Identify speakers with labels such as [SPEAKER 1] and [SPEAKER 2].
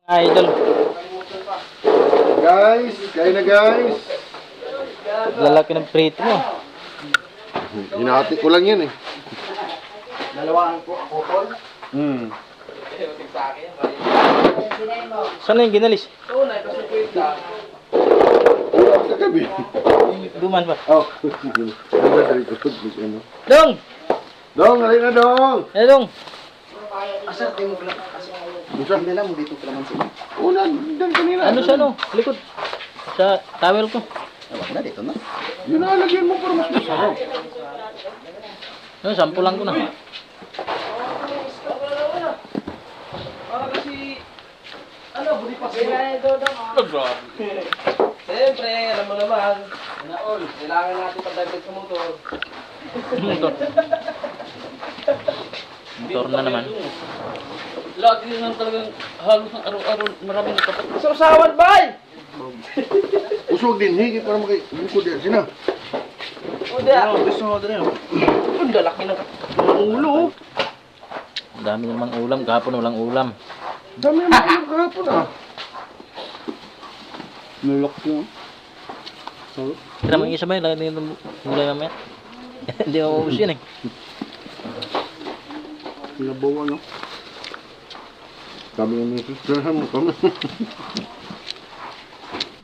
[SPEAKER 1] Idol.
[SPEAKER 2] Guys, kain na guys.
[SPEAKER 1] Lalaki ng prito mo.
[SPEAKER 2] Hinati ko lang yan eh.
[SPEAKER 3] Dalawang kupol.
[SPEAKER 1] Saan na yung ginalis?
[SPEAKER 2] Ulam sa gabi.
[SPEAKER 1] Duman ba?
[SPEAKER 2] Oh. Ano?
[SPEAKER 1] Dong!
[SPEAKER 2] Dong, halika na dong.
[SPEAKER 1] Eh, Dong!
[SPEAKER 3] Asa, tingin ko lang.
[SPEAKER 2] Busa.
[SPEAKER 3] Hindi lang mo dito ka naman sila.
[SPEAKER 2] Una, dan kanina.
[SPEAKER 1] Ano sa ano? Likod. Sa towel ko.
[SPEAKER 3] Wag na, dito na.
[SPEAKER 2] Yun na, lagyan mo para mas masarap.
[SPEAKER 1] Ano, sampulan ko na.
[SPEAKER 3] Siyempre, alam mo naman. Kailangan natin pag-divert sa motor.
[SPEAKER 1] Motor. Motor na naman.
[SPEAKER 4] Lagi naman talagang halos ng araw-araw maraming nagkapat.
[SPEAKER 3] Susawan, bay!
[SPEAKER 2] Usog din, higit para makibukod yan. Sina?
[SPEAKER 3] O, diya. Gusto mo din yun. Ang dalaki ng ulo.
[SPEAKER 1] Ang dami namang ulam. Kahapon walang ulam.
[SPEAKER 2] Dami naman ulam kahapon ah.
[SPEAKER 3] Nulok yun.
[SPEAKER 1] Tira mo yung isa ba yun? Lagyan ng gulay mamaya. Hindi mo maubos yun eh.
[SPEAKER 2] Pinabawa no. Dami naman yung sister mo kami.